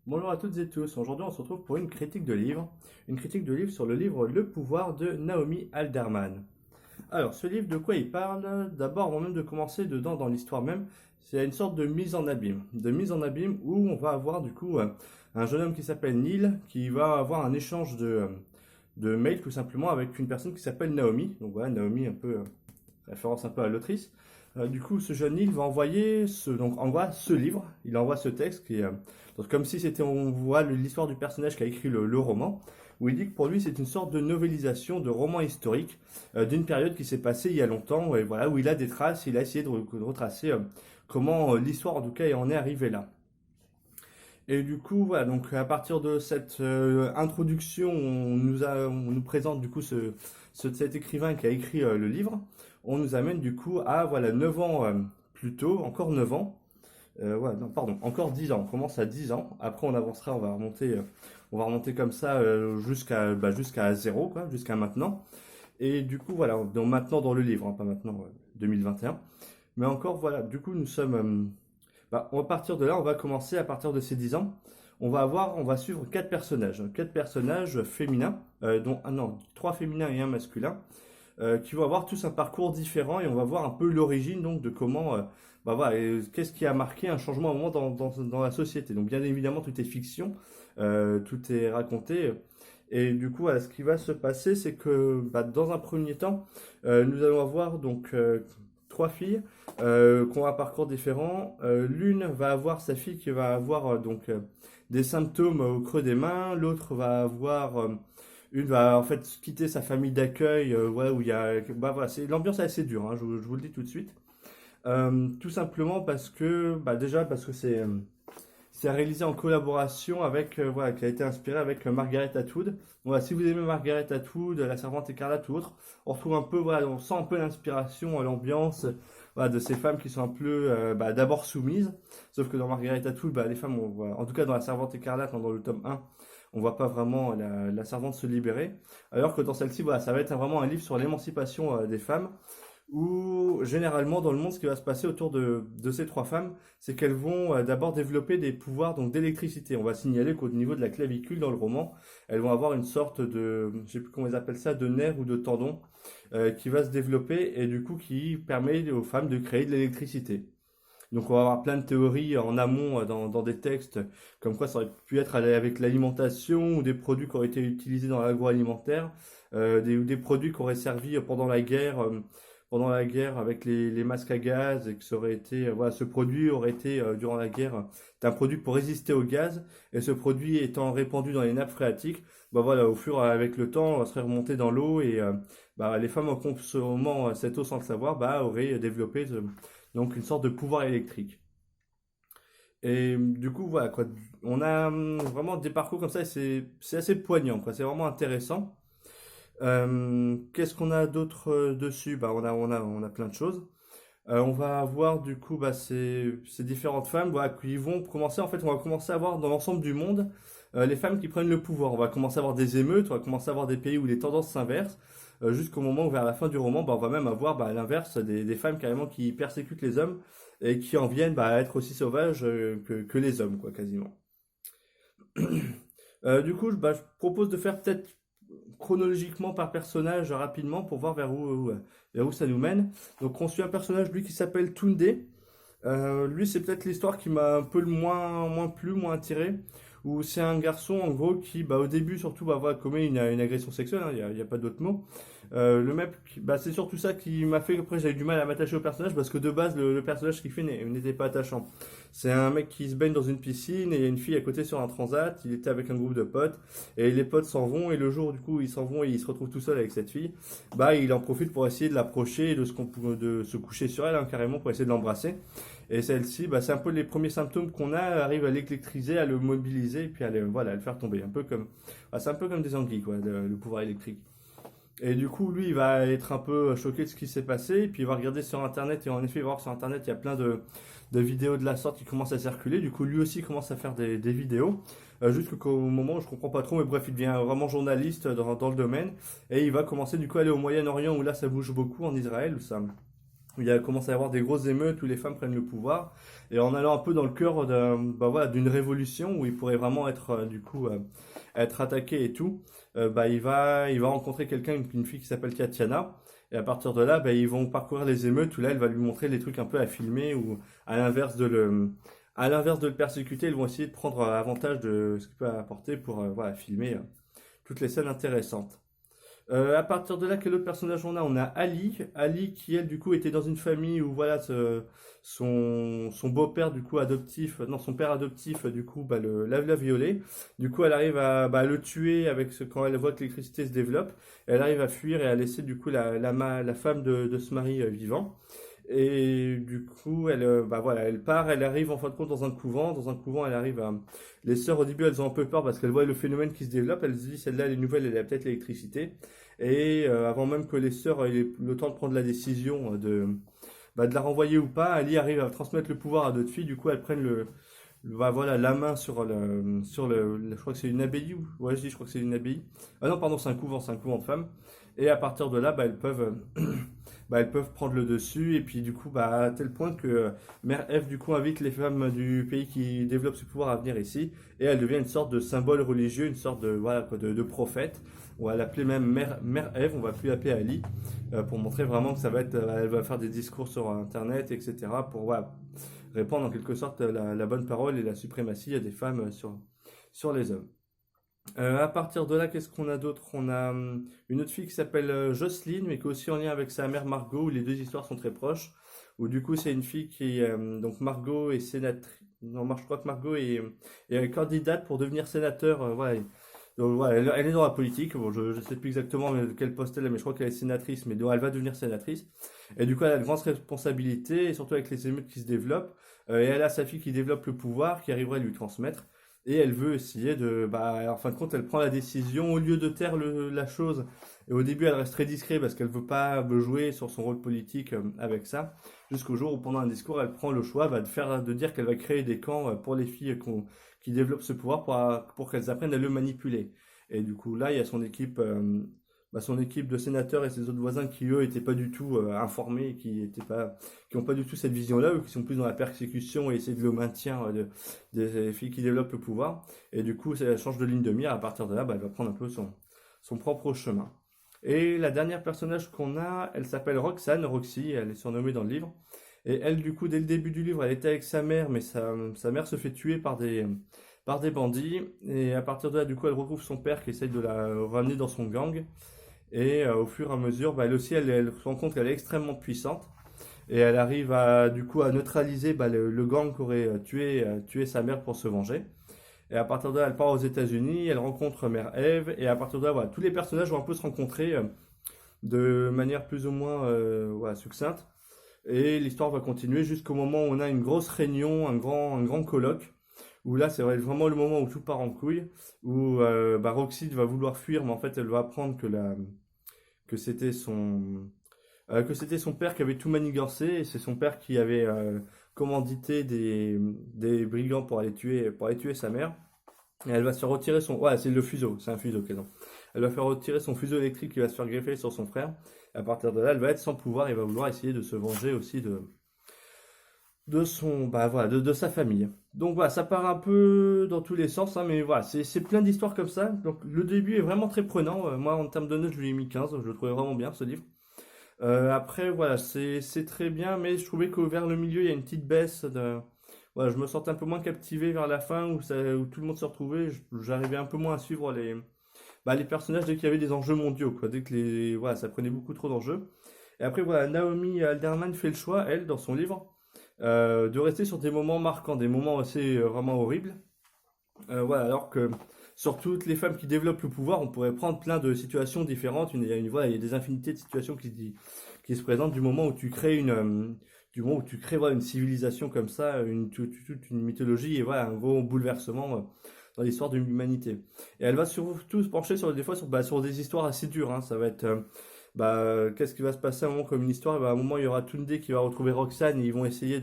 Bonjour à toutes et tous, aujourd'hui on se retrouve pour une critique de livre sur le livre Le pouvoir de Naomi Alderman. Alors ce livre de quoi il parle? D'abord avant même de commencer dedans dans l'histoire même, c'est une sorte de mise en abîme où on va avoir un jeune homme qui s'appelle Neil qui va avoir un échange de mails tout simplement avec une personne qui s'appelle Naomi, donc voilà Naomi un peu référence un peu à l'autrice. Du coup, ce jeune Neil va envoyer envoie ce livre, il envoie ce texte qui est donc comme si c'était, on voit l'histoire du personnage qui a écrit le roman, où il dit que pour lui c'est une sorte de novélisation, de roman historique d'une période qui s'est passée il y a longtemps, et voilà, où il a des traces, il a essayé de retracer comment l'histoire en tout cas en est arrivée là. Et du coup, voilà, donc à partir de cette introduction, on nous présente cet écrivain qui a écrit le livre. On nous amène du coup à voilà 9 ans plus tôt, encore 9 ans. Ouais, non, pardon, encore 10 ans. On commence à 10 ans. Après, on avancera, on va remonter comme ça jusqu'à zéro, quoi, jusqu'à maintenant. Et du coup, voilà, donc maintenant dans le livre, hein, pas maintenant 2021. Mais encore, voilà, du coup, nous sommes on va partir de là, on va commencer à partir de ces 10 ans. On va suivre quatre personnages féminins, dont non, trois féminins et un masculin, qui vont avoir tous un parcours différent et on va voir un peu l'origine donc de comment, qu'est-ce qui a marqué un changement à un moment dans la société. Donc bien évidemment tout est fiction, tout est raconté. Et du coup, ce qui va se passer, c'est que dans un premier temps, nous allons avoir trois filles qui ont un parcours différent. L'une va avoir sa fille qui va avoir des symptômes au creux des mains. L'autre va avoir une va en fait quitter sa famille d'accueil, où il y a, c'est l'ambiance est assez dure, hein, je vous le dis tout de suite. Tout simplement parce que, déjà parce que c'est réalisé en collaboration avec, qui a été inspiré avec Margaret Atwood. Voilà, si vous aimez Margaret Atwood, La Servante écarlate ou autre, on retrouve un peu, voilà, on sent un peu l'inspiration, l'ambiance, voilà, de ces femmes qui sont un peu, d'abord soumises. Sauf que dans Margaret Atwood, les femmes, en tout cas dans La Servante écarlate, hein, dans le tome 1, on voit pas vraiment la servante se libérer. Alors que dans celle-ci, voilà, ça va être vraiment un livre sur l'émancipation des femmes où généralement dans le monde, ce qui va se passer autour de ces trois femmes, c'est qu'elles vont d'abord développer des pouvoirs donc d'électricité. On va signaler qu'au niveau de la clavicule dans le roman, elles vont avoir une sorte de, je sais plus comment ils appellent ça, de nerf ou de tendon qui va se développer et du coup qui permet aux femmes de créer de l'électricité. Donc on va avoir plein de théories en amont dans des textes, comme quoi ça aurait pu être avec l'alimentation ou des produits qui auraient été utilisés dans l'agroalimentaire, des produits qui auraient servi pendant la guerre avec les masques à gaz et que ça aurait été, voilà, ce produit aurait été durant la guerre un produit pour résister au gaz et ce produit étant répandu dans les nappes phréatiques, voilà, au fur et avec le temps, serait remonté dans l'eau et les femmes en consommant cette eau sans le savoir, auraient développé donc une sorte de pouvoir électrique. Et du coup, voilà quoi, on a vraiment des parcours comme ça et c'est assez poignant, quoi. C'est vraiment intéressant. Qu'est-ce qu'on a d'autre dessus? On a plein de choses. On va avoir du coup ces différentes femmes qui vont commencer, en fait, on va commencer à voir dans l'ensemble du monde les femmes qui prennent le pouvoir. On va commencer à avoir des émeutes, on va commencer à avoir des pays où les tendances s'inversent, jusqu'au moment où vers la fin du roman, on va même avoir à l'inverse des femmes carrément qui persécutent les hommes et qui en viennent à être aussi sauvages que les hommes, quoi, quasiment. Du coup, je propose de faire peut-être chronologiquement par personnage rapidement pour voir vers où ça nous mène. Donc on suit un personnage lui qui s'appelle Tunde. Lui c'est peut-être l'histoire qui m'a un peu le moins plu, moins attiré. Où c'est un garçon en gros qui au début surtout voilà, commet une agression sexuelle, hein, il y a pas d'autre mot. Le mec, c'est surtout ça qui m'a fait après j'avais du mal à m'attacher au personnage parce que de base le personnage qu'il fait n'était pas attachant. C'est un mec qui se baigne dans une piscine et il y a une fille à côté sur un transat. Il était avec un groupe de potes et les potes s'en vont et le jour du coup ils s'en vont et il se retrouve tout seul avec cette fille. Il en profite pour essayer de l'approcher et de se coucher sur elle, hein, carrément pour essayer de l'embrasser. Et celle-ci, c'est un peu les premiers symptômes qu'on a, arrive à l'électriser, à le mobiliser et puis à le faire tomber. Un peu comme, c'est un peu comme des anguilles quoi, le pouvoir électrique. Et du coup, lui, il va être un peu choqué de ce qui s'est passé, et puis il va regarder sur Internet, et en effet, il va voir que sur Internet, il y a plein de vidéos de la sorte qui commencent à circuler. Du coup, lui aussi commence à faire des vidéos, jusqu'au moment où je comprends pas trop, mais bref, il devient vraiment journaliste dans le domaine, et il va commencer du coup à aller au Moyen-Orient, où là, ça bouge beaucoup, en Israël, où ça, où commence à y avoir des grosses émeutes où les femmes prennent le pouvoir, et en allant un peu dans le cœur voilà, d'une révolution où il pourrait vraiment être être attaqué et tout, il va rencontrer quelqu'un, une fille qui s'appelle Tatiana, et à partir de là, ils vont parcourir les émeutes où là, elle va lui montrer les trucs un peu à filmer, ou à l'inverse de le persécuter, ils vont essayer de prendre avantage de ce qu'il peut apporter pour voilà, filmer toutes les scènes intéressantes. À partir de là, quel autre personnage on a? On a Ali. Ali qui, elle, du coup, était dans une famille où, voilà, son beau-père, du coup, adoptif, non, son père adoptif, du coup, l'a violé. Du coup, elle arrive à le tuer quand elle voit que l'électricité se développe. Elle arrive à fuir et à laisser, du coup, la femme de ce mari vivant. Et du coup, voilà, elle part, elle arrive en fin de compte dans un couvent. Dans un couvent, elle arrive à. Les sœurs, au début, elles ont un peu peur parce qu'elles voient le phénomène qui se développe. Elles se disent, celle-là, elle est nouvelle, elle a peut-être l'électricité. Et avant même que les sœurs aient le temps de prendre la décision de la renvoyer ou pas, Ali arrive à transmettre le pouvoir à d'autres filles. Du coup, elles prennent voilà, la main je crois que c'est une abbaye. Ouais, je crois que c'est une abbaye. Ah non, pardon, c'est un couvent de femmes. Et à partir de là, elles peuvent prendre le dessus. Et puis, du coup, à tel point que Mère F, du coup, invite les femmes du pays qui développent ce pouvoir à venir ici. Et elle devient une sorte de symbole religieux, une sorte voilà, de prophète. On va l'appeler même Mère Ève, on va plus l'appeler Ali, pour montrer vraiment que elle va faire des discours sur Internet, etc., pour voilà, répandre en quelque sorte la bonne parole et la suprématie des femmes sur les hommes. À partir de là, qu'est-ce qu'on a d'autre? On a une autre fille qui s'appelle Jocelyne, mais qui est aussi en lien avec sa mère Margot, où les deux histoires sont très proches. Où du coup, c'est une fille qui, donc Margot est sénatrice. Non, je crois que Margot est candidate pour devenir sénateur. Voilà. Donc, voilà, elle est dans la politique. Bon, je ne sais plus exactement quel poste elle a, mais je crois qu'elle est sénatrice. Mais donc, elle va devenir sénatrice. Et du coup, elle a de grandes responsabilités, et surtout avec les émeutes qui se développent. Et elle a sa fille qui développe le pouvoir, qui arriverait à lui transmettre. Et elle veut essayer en fin de compte, elle prend la décision au lieu de taire la chose. Et au début, elle reste très discrète parce qu'elle veut pas jouer sur son rôle politique avec ça. Jusqu'au jour où, pendant un discours, elle prend le choix de dire qu'elle va créer des camps pour les filles qui développent ce pouvoir pour qu'elles apprennent à le manipuler. Et du coup, là, il y a son équipe de sénateurs et ses autres voisins qui, eux, étaient pas du tout informés, et qui ont pas du tout cette vision-là, eux, qui sont plus dans la persécution et essayer de le maintien des filles qui développent le pouvoir. Et du coup, elle change de ligne de mire. À partir de là, elle va prendre un peu son propre chemin. Et la dernière personnage qu'on a, elle s'appelle Roxane, Roxy, elle est surnommée dans le livre. Et elle, du coup, dès le début du livre, elle était avec sa mère, mais sa mère se fait tuer par des bandits. Et à partir de là, du coup, elle retrouve son père qui essaye de la ramener dans son gang. Et au fur et à mesure, elle aussi, elle se rend compte qu'elle est extrêmement puissante. Et elle arrive du coup, à neutraliser le gang qui aurait tué sa mère pour se venger. Et à partir de là, elle part aux États-Unis, elle rencontre Mère Ève. Et à partir de là, voilà, tous les personnages vont un peu se rencontrer de manière plus ou moins voilà, succincte. Et l'histoire va continuer jusqu'au moment où on a une grosse réunion, un grand colloque. Où là, c'est vraiment le moment où tout part en couille. Où Roxy va vouloir fuir, mais en fait, elle va apprendre que c'était son père qui avait tout manigancé, et c'est son père qui avait commandité des brigands pour aller tuer sa mère. Et elle va se retirer ouais, c'est un fuseau, ok, non. Elle va faire retirer son fuseau électrique qui va se faire greffer sur son frère. Et à partir de là, elle va être sans pouvoir et va vouloir essayer de se venger aussi de sa famille. Donc voilà, ça part un peu dans tous les sens, hein, mais voilà, c'est plein d'histoires comme ça. Donc le début est vraiment très prenant. Moi, en termes de notes, je lui ai mis 15. Je le trouvais vraiment bien, ce livre. Après, voilà, c'est très bien, mais je trouvais que vers le milieu, il y a une petite baisse. Voilà, je me sentais un peu moins captivé vers la fin, où tout le monde se retrouvait. J'arrivais un peu moins à suivre les personnages dès qu'il y avait des enjeux mondiaux, quoi. Dès que voilà, ça prenait beaucoup trop d'enjeux. Et après, voilà, Naomi Alderman fait le choix, elle, dans son livre, de rester sur des moments marquants, des moments assez vraiment horribles. Voilà, alors que sur toutes les femmes qui développent le pouvoir, on pourrait prendre plein de situations différentes. Voilà, il y a des infinités de situations qui se présentent du moment où tu crées voilà, une civilisation comme ça, toute une mythologie et voilà, un gros bouleversement dans l'histoire de l'humanité. Et elle va surtout se pencher des fois sur des histoires assez dures, hein. Ça va être qu'est-ce qui va se passer à un moment comme une histoire? À un moment, il y aura Tunde qui va retrouver Roxane et ils vont essayer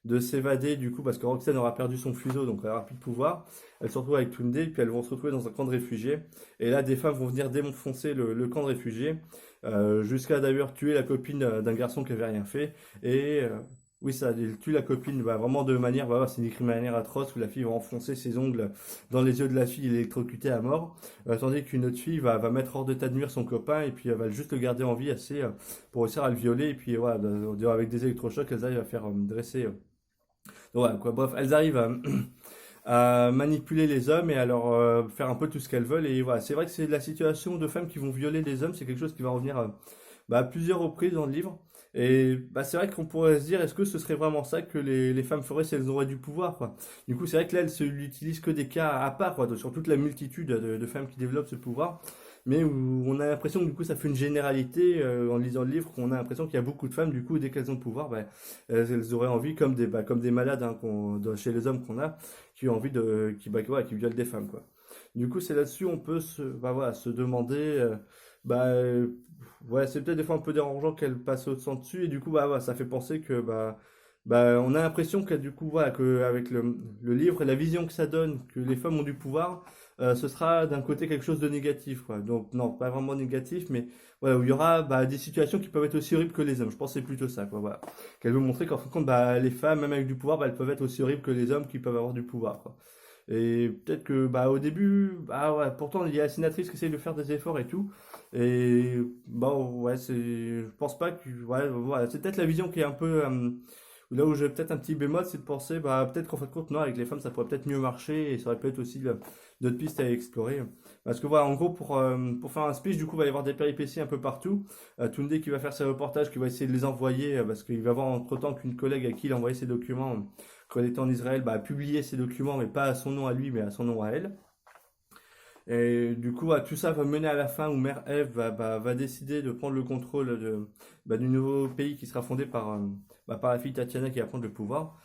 de s'évader du coup parce que Roxane aura perdu son fuseau donc elle aura plus de pouvoir. Elle se retrouve avec Tunde puis elles vont se retrouver dans un camp de réfugiés et là des femmes vont venir défoncer le camp de réfugiés jusqu'à d'ailleurs tuer la copine d'un garçon qui avait rien fait et oui ça il tue la copine bah, vraiment de manière bah, c'est une manière atroce où la fille va enfoncer ses ongles dans les yeux de la fille et l'électrocuter à mort tandis qu'une autre fille va mettre hors d'état de nuire son copain et puis elle va juste le garder en vie assez pour réussir à le violer et puis voilà avec des électrochocs elles arrivent à faire dresser ouais, quoi. Bref, elles arrivent à manipuler les hommes et à leur faire un peu tout ce qu'elles veulent. Et voilà, c'est vrai que c'est la situation de femmes qui vont violer les hommes, c'est quelque chose qui va revenir bah, à plusieurs reprises dans le livre. Et bah, c'est vrai qu'on pourrait se dire, est-ce que ce serait vraiment ça que les femmes feraient si elles auraient du pouvoir, quoi. Du coup, c'est vrai que là, elles se l'utilisent que des cas à part, quoi, sur toute la multitude de femmes qui développent ce pouvoir. Mais où on a l'impression que du coup ça fait une généralité en lisant le livre, qu'on a l'impression qu'il y a beaucoup de femmes, du coup, dès qu'elles ont le pouvoir, bah, elles auraient envie, comme des malades hein, chez les hommes qu'on a, qui ont envie ouais, qui violent des femmes, quoi. Du coup, c'est là-dessus on peut bah, voilà, se demander, bah, ouais, c'est peut-être des fois un peu dérangeant qu'elle passe au-dessus dessus, et du coup, bah, voilà, ça fait penser que, bah, on a l'impression que du coup, voilà, qu'avec le livre et la vision que ça donne, que les femmes ont du pouvoir, ce sera d'un côté quelque chose de négatif, quoi. Donc, non, pas vraiment négatif, mais voilà, où il y aura bah, des situations qui peuvent être aussi horribles que les hommes. Je pense que c'est plutôt ça, quoi. Voilà. Qu'elle veut montrer qu'en fin de compte, bah, les femmes, même avec du pouvoir, bah, elles peuvent être aussi horribles que les hommes qui peuvent avoir du pouvoir, quoi. Et peut-être que bah, au début, bah, ouais, pourtant, il y a la sénatrice qui essaye de faire des efforts et tout. Et bah, ouais, je pense pas que. Ouais, voilà, c'est peut-être la vision qui est un peu. Là où j'ai peut-être un petit bémol, c'est de penser, bah, peut-être qu'en fin de compte, non, avec les femmes, ça pourrait peut-être mieux marcher et ça aurait peut-être aussi d'autres pistes à explorer. Parce que voilà, en gros, pour faire un speech, du coup, il va y avoir des péripéties un peu partout. Tunde qui va faire ses reportages, qui va essayer de les envoyer, parce qu'il va voir entre-temps qu'une collègue à qui il a envoyé ses documents, quand elle était en Israël, bah, a publié ses documents, mais pas à son nom à lui, mais à son nom à elle. Et du coup, tout ça va mener à la fin où Mère Eve va décider de prendre le contrôle du nouveau pays qui sera fondé par la fille Tatiana qui va prendre le pouvoir.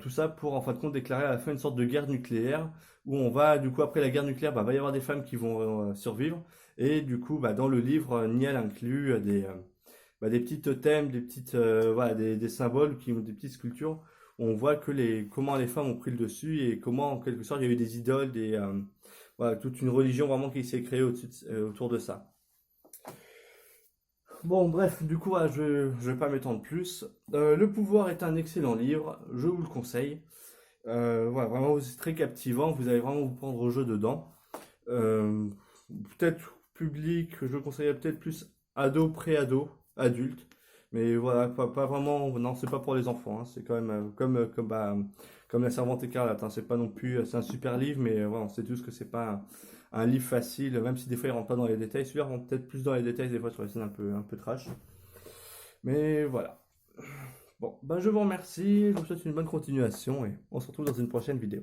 Tout ça pour en fin de compte déclarer à la fin une sorte de guerre nucléaire où on va, du coup, après la guerre nucléaire, va y avoir des femmes qui vont survivre. Et du coup, dans le livre, Niel inclut des petits totems, voilà, des symboles, des petites sculptures. Où on voit comment les femmes ont pris le dessus et comment, en quelque sorte, il y a eu des idoles, voilà, toute une religion vraiment qui s'est créée autour de ça. Bon, bref, du coup, voilà, je ne vais pas m'étendre plus. Le pouvoir est un excellent livre, je vous le conseille. Voilà, vraiment, c'est très captivant, vous allez vraiment vous prendre au jeu dedans. Euh, Peut-être public, je le conseillerais peut-être plus ado, pré-ado, adulte. Mais voilà, pas vraiment, non, c'est pas pour les enfants, hein, c'est quand même comme La Servante écarlate, hein, c'est pas non plus, c'est un super livre, mais voilà, on sait tous que c'est pas un livre facile, même si des fois il rentre pas dans les détails. Celui-là rentre peut-être plus dans les détails, des fois sur les scènes un peu trash. Mais voilà. Bon, je vous remercie, je vous souhaite une bonne continuation et on se retrouve dans une prochaine vidéo.